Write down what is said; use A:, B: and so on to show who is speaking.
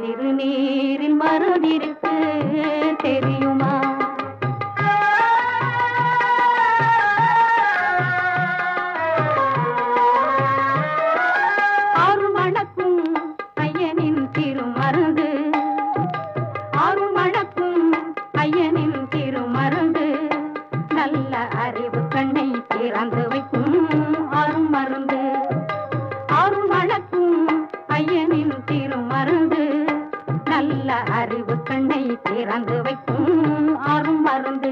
A: திருநீரில் மருந்திருக்கு தெரியுமா? அருள்மணக்கும் ஐயனின் திருமருந்து, அருள்மணக்கும் ஐயனின் திருமருந்து, நல்ல அறிவு கண்ணை திறந்து வைக்கும் அருள்மருந்து. அருள்மணக்கும் ஐயனின் திருமருந்து, நல்ல அறிவு கண்ணை திறந்து வைக்கும் அருள்மருந்து.